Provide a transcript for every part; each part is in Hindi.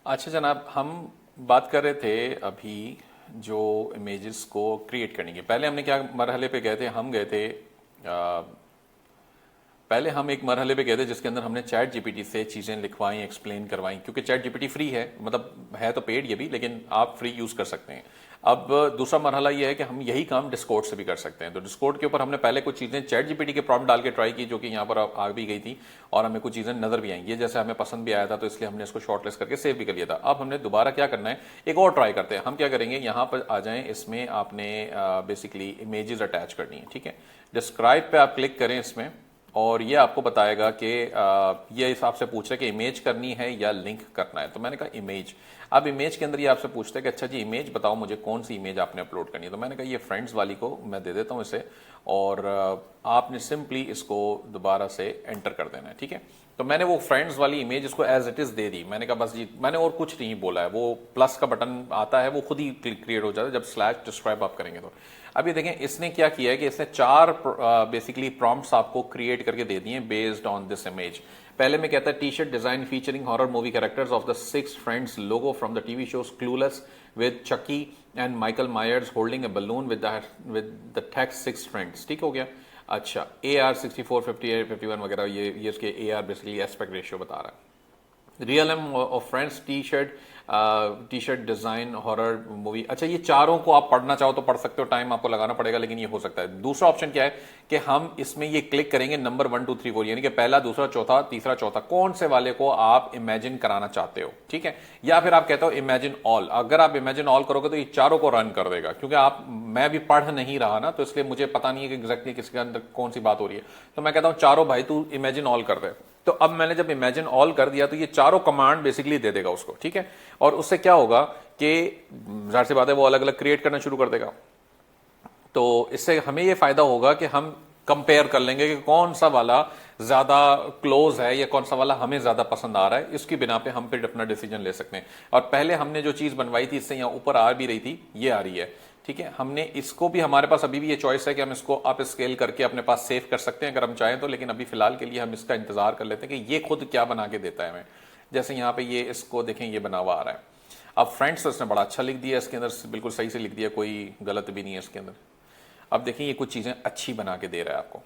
अच्छा जनाब, हम बात कर रहे थे अभी जो इमेजेस को क्रिएट करने की। पहले हमने क्या मरहले पे गए थे? हम गए थे पहले हम एक मरहले पे गए थे जिसके अंदर हमने चैट जीपीटी से चीज़ें लिखवाई, एक्सप्लेन करवाई, क्योंकि चैट जीपीटी फ्री है, मतलब है तो पेड ये भी, लेकिन आप फ्री यूज़ कर सकते हैं। अब दूसरा मरहला ये है कि हम यही काम डिस्कॉर्ड से भी कर सकते हैं। तो डिस्कॉर्ड के ऊपर हमने पहले कुछ चीज़ें चैट जीपीटी के प्रॉम्प्ट डाल के ट्राई की, जो कि यहाँ पर आ भी गई थी और हमें कुछ चीज़ें नज़र भी आई, ये जैसे हमें पसंद भी आया था, तो इसलिए हमने इसको शॉर्टलिस्ट करके सेव भी कर लिया था। अब हमने दोबारा क्या करना है, एक और ट्राई करते हैं। हम क्या करेंगे, यहाँ पर आ जाएं, इसमें आपने बेसिकली इमेजेस अटैच करनी है, ठीक है। डिस्क्राइब पे आप क्लिक करें इसमें, और ये आपको बताएगा कि ये इस आपसे पूछ रहा है कि इमेज करनी है या लिंक करना है। तो मैंने कहा इमेज। अब इमेज के अंदर ये आपसे पूछता है कि अच्छा जी इमेज बताओ मुझे, कौन सी इमेज आपने अपलोड करनी है। तो मैंने कहा ये फ्रेंड्स वाली को मैं दे देता हूँ इसे, और आपने सिंपली इसको दोबारा से एंटर कर देना है, ठीक है। तो मैंने वो फ्रेंड्स वाली इमेज इसको एज इट इज दे दी। मैंने कहा बस जी, मैंने और कुछ नहीं बोला है। वो प्लस का बटन आता है, वो खुद ही क्रिएट हो जाता है जब स्लैश डिस्क्राइब आप करेंगे। तो अब ये देखें, इसने क्या किया है कि इसने चार बेसिकली प्रॉम्प्ट्स आपको क्रिएट करके दे दिए बेस्ड ऑन दिस इमेज। पहले में कहता है T shirt design featuring horror movie characters of the 6 friends logo from the TV shows Clueless with Chucky and Michael Myers holding a balloon with the text 6 friends. ठीक हो गया। अच्छा, AR 64 58 51 वगैरह, ये इसके AR बेसिकली एस्पेक्ट रेशियो बता रहा है। Real aim of friends T shirt design horror movie. अच्छा, ये चारों को आप पढ़ना चाहो तो पढ़ सकते हो, टाइम आपको लगाना पड़ेगा, लेकिन ये हो सकता है। दूसरा ऑप्शन क्या है कि हम इसमें ये क्लिक करेंगे नंबर 1 2 3 4, यानी कि पहला, दूसरा, चौथा, तीसरा, चौथा, कौन से वाले को आप इमेजिन कराना चाहते हो, ठीक है। या फिर आप कहते हो इमेजिन ऑल। अगर आप इमेजिन ऑल करोगे तो ये चारों को रन कर देगा, क्योंकि मैं भी पढ़ नहीं रहा ना, तो इसलिए मुझे पता नहीं है कि एग्जैक्टली किसके अंदर कौन सी बात हो रही है। तो मैं कहता हूं चारों भाई तू इमेजिन ऑल कर दे। तो अब मैंने जब इमेजिन ऑल कर दिया तो ये चारों कमांड बेसिकली दे देगा उसको, ठीक है। और उससे क्या होगा कि जाहिर सी बात है वो अलग अलग क्रिएट करना शुरू कर देगा। तो इससे हमें ये फायदा होगा कि हम कंपेयर कर लेंगे कि कौन सा वाला ज्यादा क्लोज है या कौन सा वाला हमें ज्यादा पसंद आ रहा है। इसकी बिना पे हम फिर अपना डिसीजन ले सकते हैं। और पहले हमने जो चीज बनवाई थी, इससे यहां ऊपर आ भी रही थी, ये आ रही है, ठीक है। हमने इसको भी, हमारे पास अभी भी ये चॉइस है कि हम इसको अप स्केल करके अपने पास सेव कर सकते हैं अगर हम चाहें तो, लेकिन अभी फिलहाल के लिए हम इसका इंतजार कर लेते हैं कि ये खुद क्या बना के देता है हमें। जैसे यहाँ पे ये, इसको देखें, ये बना हुआ आ रहा है। अब फ्रेंड्स इसने बड़ा अच्छा लिख दिया, इसके अंदर बिल्कुल सही से लिख दिया, कोई गलत भी नहीं है इसके अंदर। अब देखिए ये कुछ चीजें अच्छी बना के दे रहा है आपको।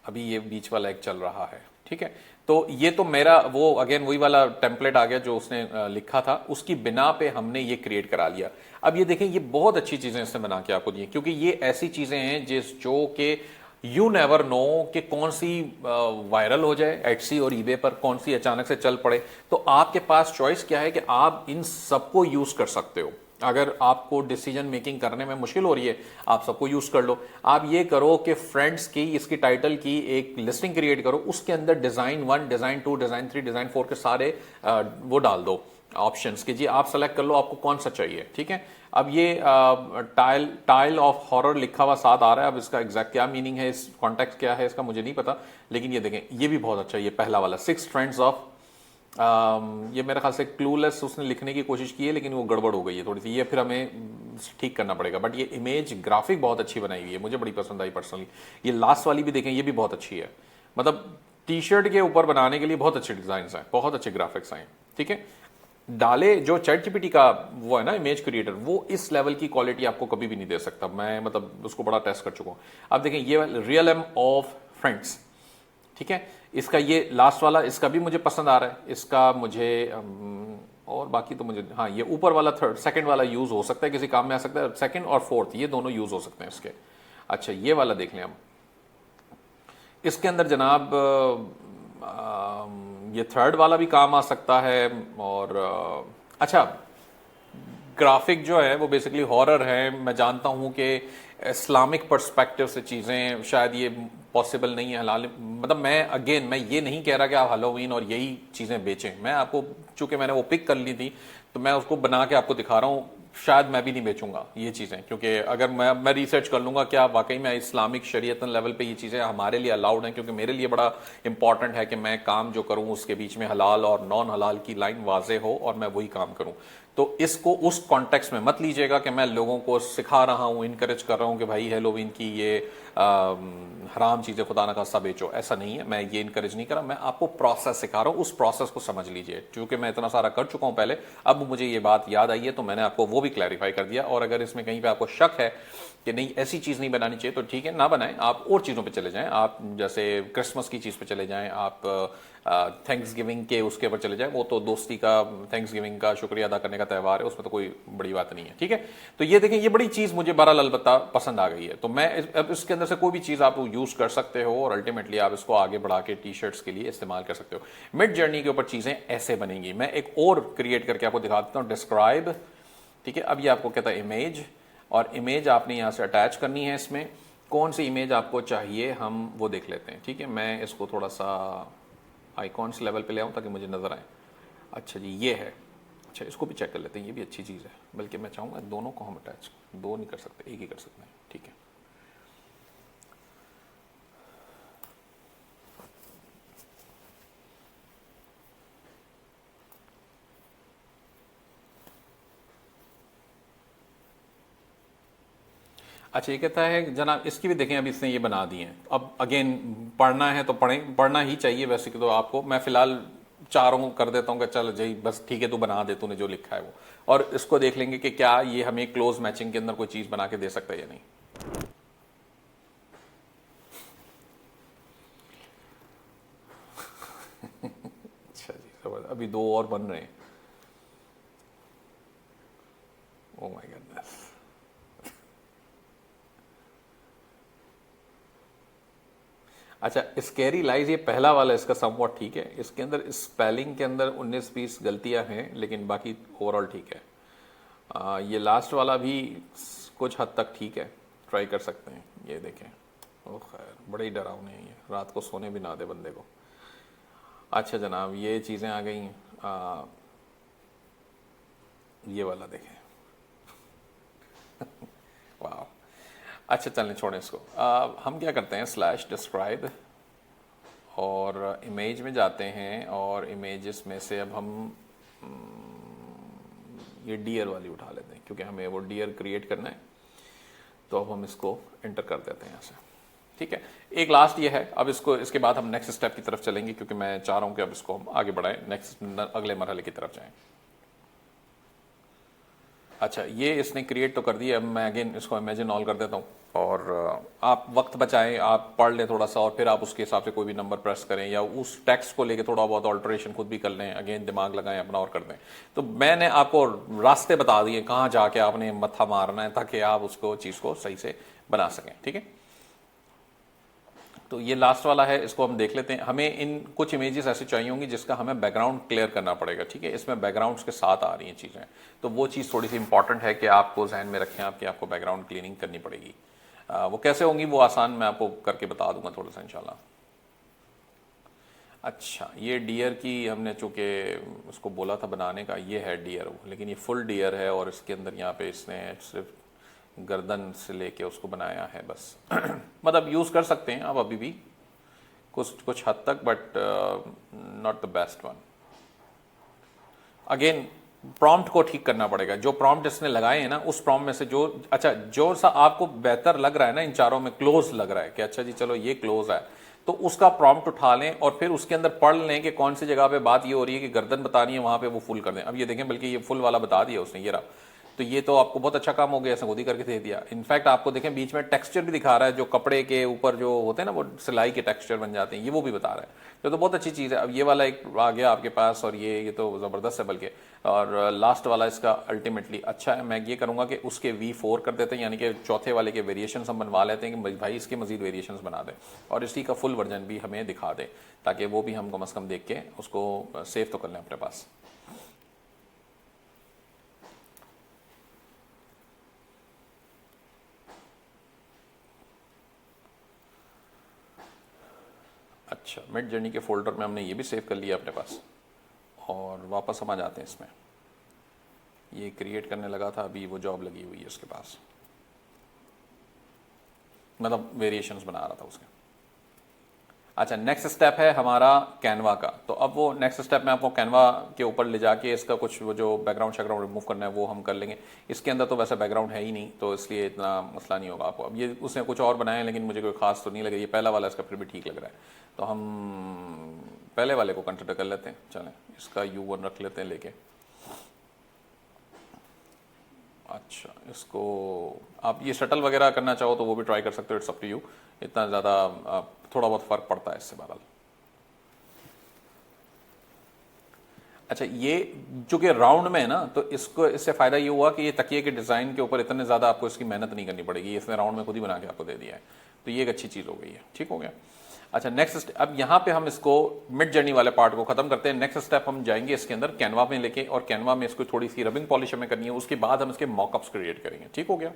अभी ये बीच वाला एक चल रहा है, ठीक है। तो ये तो मेरा वो अगेन वही वाला टेम्पलेट आ गया जो उसने लिखा था, उसकी बिना पे हमने ये क्रिएट करा लिया। अब ये देखें, ये बहुत अच्छी चीजें इसने बना के आपको दी, क्योंकि ये ऐसी चीजें हैं जो कि यू नेवर नो कि कौन सी वायरल हो जाए एटसी और ईबे पर, कौन सी अचानक से चल पड़े। तो आपके पास चॉइस क्या है कि आप इन सबको यूज कर सकते हो। अगर आपको डिसीजन मेकिंग करने में मुश्किल हो रही है, आप सबको यूज कर लो। आप ये करो कि फ्रेंड्स की, इसकी टाइटल की एक लिस्टिंग क्रिएट करो, उसके अंदर डिजाइन 1, डिजाइन 2, डिजाइन 3, डिजाइन 4 के सारे वो डाल दो ऑप्शंस कि जी आप सेलेक्ट कर लो आपको कौन सा चाहिए, ठीक है। अब ये टाइल ऑफ हॉरर लिखा हुआ साथ आ रहा है। अब इसका एग्जैक्ट क्या मीनिंग है, इस कॉन्टेक्स्ट क्या है इसका मुझे नहीं पता, लेकिन ये देखें, ये भी बहुत अच्छा है। ये पहला वाला 6 फ्रेंड्स ऑफ, ये मेरे ख्याल से क्लूलेस उसने लिखने की कोशिश की है, लेकिन वो गड़बड़ हो गई है थोड़ी सी, ये फिर हमें ठीक करना पड़ेगा। बट ये इमेज ग्राफिक बहुत अच्छी बनाई हुई है, मुझे बड़ी पसंद आई पर्सनली। ये लास्ट वाली भी देखें, ये भी बहुत अच्छी है। मतलब टी शर्ट के ऊपर बनाने के लिए बहुत अच्छे डिजाइन हैं, बहुत अच्छे ग्राफिक्स हैं, ठीक है। डाले जो चैट जीपीटी का वो है ना इमेज क्रिएटर, वो इस लेवल की क्वालिटी आपको कभी भी नहीं दे सकता। मैं मतलब उसको बड़ा टेस्ट कर चुका हूं। अब देखें ये रियल एम ऑफ फ्रेंड्स, ठीक है। इसका ये लास्ट वाला, इसका भी मुझे पसंद आ रहा है, इसका मुझे और बाकी तो मुझे, हाँ ये ऊपर वाला सेकंड वाला यूज हो सकता है, किसी काम में आ सकता है। सेकंड और फोर्थ ये दोनों यूज हो सकते हैं इसके। अच्छा, ये वाला देख लें हम। इसके अंदर जनाब ये थर्ड वाला भी काम आ सकता है। और अच्छा, ग्राफिक जो है वो बेसिकली हॉरर है। मैं जानता हूं कि इस्लामिक पर्सपेक्टिव से चीज़ें शायद ये पॉसिबल नहीं है हलाल, मतलब मैं ये नहीं कह रहा कि आप हेलोवीन और यही चीज़ें बेचें। मैं आपको, चूंकि मैंने वो पिक कर ली थी तो मैं उसको बना के आपको दिखा रहा हूँ। शायद मैं भी नहीं बेचूंगा ये चीज़ें, क्योंकि अगर मैं रिसर्च कर लूंगा क्या वाकई में इस्लामिक शरीयतन लेवल पे ये चीज़ें हमारे लिए अलाउड हैं, क्योंकि मेरे लिए बड़ा इंपॉर्टेंट है कि मैं काम जो करूं उसके बीच में हलाल और नॉन हलाल की लाइन वाजे हो और मैं वही काम करूं। तो इसको उस कॉन्टेक्स्ट में मत लीजिएगा कि मैं लोगों को सिखा रहा हूं, इनकरेज कर रहा हूं कि भाई हेलोवीन की ये हराम चीजें खुदा ना खास्ता बेचो। ऐसा नहीं है, मैं ये इनकरेज नहीं कर रहा, मैं आपको प्रोसेस सिखा रहा हूं, उस प्रोसेस को समझ लीजिए। क्योंकि मैं इतना सारा कर चुका हूं पहले, अब मुझे ये बात याद आई है तो मैंने आपको वो भी क्लैरिफाई कर दिया। और अगर इसमें कहीं पे आपको शक है कि नहीं ऐसी चीज नहीं बनानी चाहिए, तो ठीक है, ना बनाएं, आप और चीजों पे चले जाएं। आप जैसे क्रिसमस की चीज पे चले जाएं, आप थैंक्स गिविंग के उसके ऊपर चले जाएं, वो तो दोस्ती का, थैंक्स गिविंग का शुक्रिया अदा करने का त्यौहार है, उसमें तो कोई बड़ी बात नहीं है, ठीक है। तो ये देखें, ये बड़ी चीज मुझे बहरहाल अलबत्ता पसंद आ गई है। तो मैं अब इसके अंदर से कोई भी चीज आप यूज कर सकते हो और अल्टीमेटली आप इसको आगे बढ़ा के टी शर्ट्स के लिए इस्तेमाल कर सकते हो। मिड जर्नी के ऊपर चीजें ऐसे बनेंगी। मैं एक और क्रिएट करके आपको दिखा देता हूं, डिस्क्राइब, ठीक है। अब ये आपको कहता है इमेज, और इमेज आपने यहां से अटैच करनी है। इसमें कौन सी इमेज आपको चाहिए हम वो देख लेते हैं, ठीक है। मैं इसको थोड़ा सा आइकॉन्स लेवल पे ले आऊं ताकि मुझे नजर आए। अच्छा जी, ये है। अच्छा, इसको भी चेक कर लेते हैं, ये भी अच्छी चीज़ है। बल्कि मैं चाहूँगा दोनों को हम अटैच, दो नहीं कर सकते, एक ही कर सकते हैं, ठीक है। अच्छा, ये कहता है जनाब, इसकी भी देखें, अभी इसने ये बना दी है। अब अगेन पढ़ना है तो पढ़ें, पढ़ना ही चाहिए वैसे कि। तो आपको मैं फिलहाल चारों कर देता हूँ कि चल जी बस ठीक है, तू बना दे, तूने जो लिखा है वो। और इसको देख लेंगे कि क्या ये हमें क्लोज मैचिंग के अंदर कोई चीज़ बना के दे सकता है या नहीं। अच्छा जी, जबरदस्त। अभी दो और बन रहे हैं। Oh my goodness. अच्छा, स्कैरी लाइज ये पहला वाला इसका समवॉट ठीक है। इसके अंदर स्पेलिंग के अंदर 19-20 गलतियां हैं, लेकिन बाकी ओवरऑल ठीक है। ये लास्ट वाला भी कुछ हद तक ठीक है, ट्राई कर सकते हैं। ये देखें, ओ खैर, बड़े ही डरावने हैं ये, रात को सोने भी ना दे बंदे को। अच्छा जनाब, ये चीज़ें आ गई। ये वाला देखें, वाह। अच्छा चलें, छोड़ें इसको। हम क्या करते हैं, स्लैश डिस्क्राइब और इमेज में जाते हैं, और इमेजेस में से अब हम ये डियर वाली उठा लेते हैं, क्योंकि हमें वो डियर क्रिएट करना है। तो अब हम इसको एंटर कर देते हैं यहाँ से, ठीक है। एक लास्ट ये है, अब इसको, इसके बाद हम नेक्स्ट स्टेप की तरफ चलेंगे, क्योंकि मैं चाह रहा हूँ कि अब इसको हम आगे बढ़ाएं, नेक्स्ट अगले मरहले की तरफ जाएं। अच्छा, ये इसने क्रिएट तो कर दिया। अब मैं अगेन इसको इमेजिन ऑल कर देता हूँ, और आप वक्त बचाएं, आप पढ़ लें थोड़ा सा, और फिर आप उसके हिसाब से कोई भी नंबर प्रेस करें, या उस टेक्स्ट को लेके थोड़ा बहुत ऑल्टरेशन खुद भी कर लें, अगेन दिमाग लगाएं अपना और कर दें। तो मैंने आपको रास्ते बता दिए कहाँ जाके आपने मत्था मारना है, ताकि आप उसको चीज़ को सही से बना सकें, ठीक है। तो ये लास्ट वाला है, इसको हम देख लेते हैं। हमें इन कुछ इमेजेस ऐसी चाहिए होंगी जिसका हमें बैकग्राउंड क्लियर करना पड़ेगा, ठीक है। इसमें बैकग्राउंड्स के साथ आ रही हैं चीज़ें, तो वो चीज़ थोड़ी सी इंपॉर्टेंट है कि आपको जहन में रखें, आपको बैकग्राउंड क्लीनिंग करनी पड़ेगी। वो कैसे होंगी वो आसान मैं आपको करके बता दूंगा थोड़ा सा इंशाल्लाह। अच्छा, ये डियर की हमने चूंकि उसको बोला था बनाने का, ये है डियर, लेकिन ये फुल डियर है, और इसके अंदर यहाँ पे इसने सिर्फ गर्दन से लेके उसको बनाया है बस। मतलब यूज़ कर सकते हैं आप अभी भी कुछ कुछ हद तक, but not the best one. Again prompt को ठीक करना पड़ेगा। जो प्रॉम्प्ट इसने लगाए हैं ना, उस प्रॉम्प्ट में से जो, अच्छा जो सा आपको बेहतर लग रहा है ना, इन चारों में क्लोज लग रहा है कि अच्छा जी चलो ये क्लोज है, तो उसका प्रॉम्प्ट उठा लें और फिर उसके अंदर पढ़ लें कि कौन सी जगह पे बात ये हो रही है कि गर्दन बतानी है, वहां पे वो फुल कर दें। अब ये देखें, बल्कि ये फुल वाला बता दिया उसने, ये रहा। तो ये तो आपको बहुत अच्छा काम हो गया, ऐसा खुद ही करके दे दिया। इनफैक्ट आपको देखें बीच में टेक्सचर भी दिखा रहा है, जो कपड़े के ऊपर जो होते हैं ना वो सिलाई के टेक्सचर बन जाते हैं, ये वो भी बता रहा है। तो बहुत अच्छी चीज़ है। अब ये वाला एक आ गया आपके पास, और ये तो ज़बरदस्त है बल्कि। और लास्ट वाला इसका अल्टीमेटली अच्छा है। मैं ये करूँगा कि उसके V4 कर देते हैं, यानी कि चौथे वाले के वेरिएशंस हम बनवा लेते हैं कि भाई इसके मजीद वेरिएशंस बना दें, और इसी का फुल वर्जन भी हमें दिखा दें, ताकि वो भी हम कम अज़ कम देख के उसको सेव तो कर लें अपने पास। अच्छा, मिड जर्नी के फोल्डर में हमने ये भी सेव कर लिया अपने पास, और वापस हम आ जाते हैं इसमें। ये क्रिएट करने लगा था, अभी वो जॉब लगी हुई है उसके पास, मतलब वेरिएशंस बना रहा था उसके। अच्छा, नेक्स्ट स्टेप है हमारा कैनवा का। तो अब वो नेक्स्ट स्टेप में आपको कैनवा के ऊपर ले जाके इसका कुछ वो जो बैकग्राउंड शैकग्राउंड रिमूव करना है वो हम कर लेंगे। इसके अंदर तो वैसा बैकग्राउंड है ही नहीं, तो इसलिए इतना मसला नहीं होगा आपको। अब ये उसने कुछ और बनाया है लेकिन मुझे कोई खास तो नहीं लगा, ये पहला वाला इसका फिर भी ठीक लग रहा है, तो हम पहले वाले को कंसिडर कर लेते हैं। चलें, इसका U1 रख लेते हैं लेके। अच्छा, इसको आप ये शटल वगैरह करना चाहो तो वो भी ट्राई कर सकते हो, इट्स अप टू यू। इतना ज़्यादा थोड़ा बहुत फर्क पड़ता है इससे बहरहाल। अच्छा, ये जो कि राउंड में है ना, तो इसको इससे फायदा ये हुआ कि ये तकिए के डिजाइन के ऊपर इतने ज्यादा आपको इसकी मेहनत नहीं करनी पड़ेगी, इसने राउंड में खुद ही बना के आपको दे दिया है, तो ये एक अच्छी चीज हो गई है। ठीक हो गया। अच्छा, नेक्स्ट अब यहाँ पे हम इसको मिड जर्नी वाले पार्ट को खत्म करते हैं। नेक्स्ट स्टेप हम जाएंगे इसके अंदर कैनवा में लेके, और कैनवा में इसको थोड़ी सी रबिंग पॉलिश हमें करनी है, उसके बाद हम इसके मॉकअप्स क्रिएट करेंगे। ठीक हो गया।